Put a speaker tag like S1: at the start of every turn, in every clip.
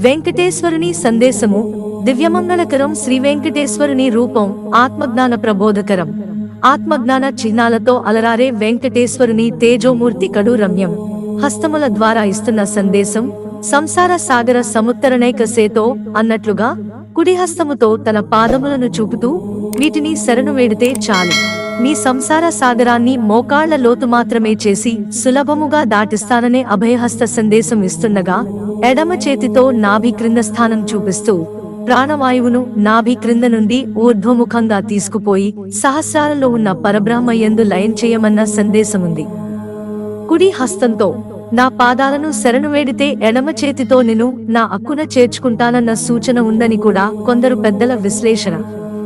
S1: వెంకటేశ్వరుని సందేశము. దివ్యమంగళకరం. శ్రీ వెంకటేశ్వరుని రూపం ఆత్మజ్ఞాన ప్రబోధకరం. ఆత్మజ్ఞాన చిహ్నాలతో అలరారే వెంకటేశ్వరుని తేజోమూర్తి కడు రమ్యం. హస్తముల ద్వారా ఇస్తున్న సందేశం సంసార సాగర సముత్తరణైక సేతో అన్నట్లుగా కుడి హస్తముతో తన పాదములను చూపుతూ వీటిని శరణు వేడితే చాలు, మీ సంసార సాగరాన్ని మోకాళ్ల లోతు మాత్రమే చేసి సులభముగా దాటిస్తాననే అభయహస్త సందేశం ఇస్తుండగా ఎడమ చేతితో నాభి క్రింద స్థానం చూపిస్తూ ప్రాణవాయువును నాభి క్రింద నుండి ఊర్ధ్వముఖంగా తీసుకుపోయి సహస్రాలలో ఉన్న పరబ్రహ్మ యందు లయం చేయమన్న సందేశముంది. కుడి హస్తంతో నా పాదాలను శరణు వేడితే ఎడమ చేతితో నేను నా అక్కున చేర్చుకుంటానన్న సూచన ఉందని కూడా కొందరు పెద్దల విశ్లేషణ.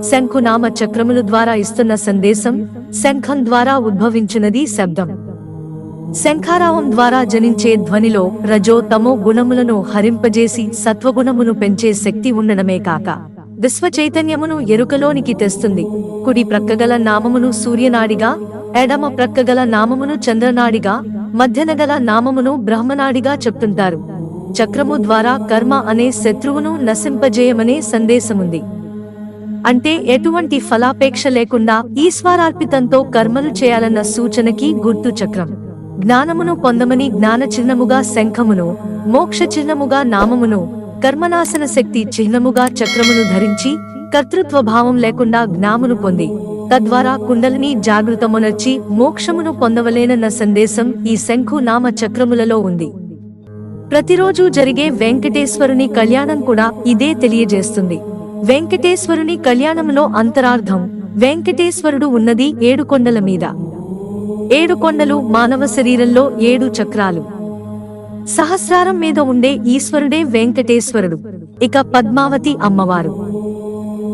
S1: శంఖునామ చక్రములు ద్వారా ఇస్తున్న సందేశం శంఖం ద్వారా ఉద్భవించినది శబ్దం. శంఖారావం ద్వారా జనించే ధ్వనిలో రజో తమో గుణములను హరింపజేసి సత్వగుణమును పెంచే శక్తి ఉండడమే కాక విశ్వ చైతన్యమును ఎరుకలోనికి తెస్తుంది. కుడి ప్రక్కగల నామమును సూర్యనాడిగా, ఎడమ ప్రక్కగల నామమును చంద్రనాడిగా, మధ్యనగల నామమును బ్రహ్మనాడిగా చెప్తుంటారు. చక్రము ద్వారా కర్మ అనే శత్రువును నశింపజేయమనే సందేశముంది. అంటే ఎటువంటి ఫలాపేక్ష లేకుండా ఈశ్వరార్పితంతో కర్మలు చేయాలన్న సూచనకి గుర్తు చక్రం. జ్ఞానమును పొందమని జ్ఞాన చిహ్నముగా శంఖమును, మోక్ష చిహ్నముగా నామమును, కర్మనాశన శక్తి చిహ్నముగా చక్రమును ధరించి కర్తృత్వ భావం లేకుండా జ్ఞామును పొంది తద్వారా కుండలిని జాగృతమునర్చి మోక్షమును పొందవలేనన్న సందేశం ఈ శంఖు నామ చక్రములలో ఉంది. ప్రతిరోజు జరిగే వెంకటేశ్వరుని కళ్యాణం కూడా ఇదే తెలియజేస్తుంది. వెంకటేశ్వరుని కళ్యాణంలో అంతరార్థం వెంకటేశ్వరుడు ఉన్నది 7 కొండల మీద. 7 కొండలు మానవ శరీరంలో 7 చక్రాలు. సహస్రారం మీద ఉండే ఈశ్వరుడే వెంకటేశ్వరుడు. ఇక పద్మావతి అమ్మవారు.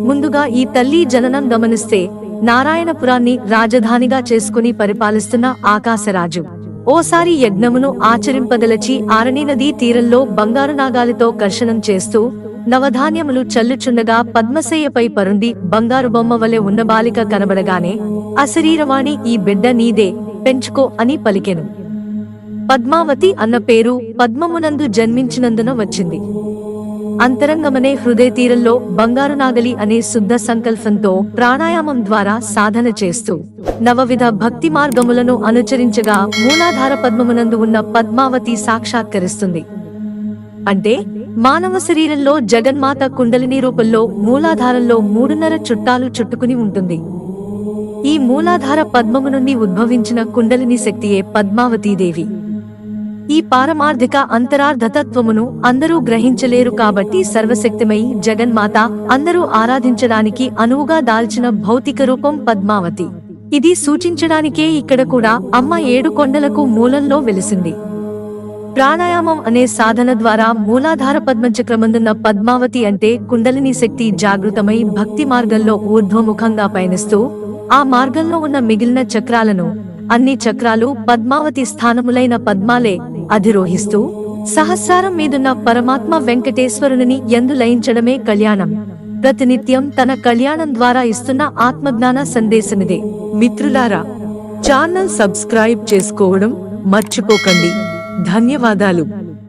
S1: ముందుగా ఈ తల్లి జననం గమనిస్తే నారాయణపురాన్ని రాజధానిగా చేసుకుని పరిపాలిస్తున్న ఆకాశరాజు ఓసారి యజ్ఞమును ఆచరింపదలచి ఆరణి నదీ తీరంలో బంగారు నాగాలితో కర్షణం చేస్తూ నవధాన్యములు చల్లుచుండగా పద్మశయ్యపై పరుండి బంగారు బొమ్మ వలె ఉన్న బాలిక కనబడగానే అశరీరవాణి ఈ బిడ్డ నీదే, పెంచుకో అని పలికెను. పద్మావతి అన్న పేరు పద్మమునందు జన్మించినందున వచ్చింది. అంతరంగమనే హృదయ తీరంలో బంగారు నాగలి అనే శుద్ధ సంకల్పంతో ప్రాణాయామం ద్వారా సాధన చేస్తూ నవవిధ భక్తి మార్గములను అనుచరించగా మూలాధార పద్మమునందు ఉన్న పద్మావతి సాక్షాత్కరిస్తుంది. అంటే మానవ శరీరంలో జగన్మాత కుండలిని రూపంలో మూలాధారంలో 3.5 చుట్టాలు చుట్టుకుని ఉంటుంది. ఈ మూలాధార పద్మము నుండి ఉద్భవించిన కుండలిని శక్తియే పద్మావతీదేవి. ఈ పారమార్థిక అంతరార్థతత్వమును అందరూ గ్రహించలేరు కాబట్టి సర్వశక్తిమై జగన్మాత అందరూ ఆరాధించడానికి అనువుగా దాల్చిన భౌతిక రూపం పద్మావతి. ఇది సూచించడానికే ఇక్కడ కూడా అమ్మ 7 కొండలకు మూలంలో వెలిసింది. ప్రాణాయామం అనే సాధన ద్వారా మూలాధార పద్మచక్రమందున్న పద్మావతి అంటే కుండలిని శక్తి జాగృతమై భక్తి మార్గంలో ఊర్ధ్వముఖంగా పయనిస్తూ ఆ మార్గంలో ఉన్న మిగిలిన చక్రాలను, అన్ని చక్రాలు పద్మావతి స్థానములైన పద్మాలే అధిరోహిస్తూ సహస్రారం మీదున్న పరమాత్మ వెంకటేశ్వరుని యందు లయించడమే కళ్యాణం. ప్రతినిత్యం తన కళ్యాణం ద్వారా ఇస్తున్న ఆత్మజ్ఞాన సందేశమిదే. మిత్రులారా, ఛానల్ సబ్స్క్రైబ్ చేసుకోవడం మర్చిపోకండి. ధన్యవాదాలు.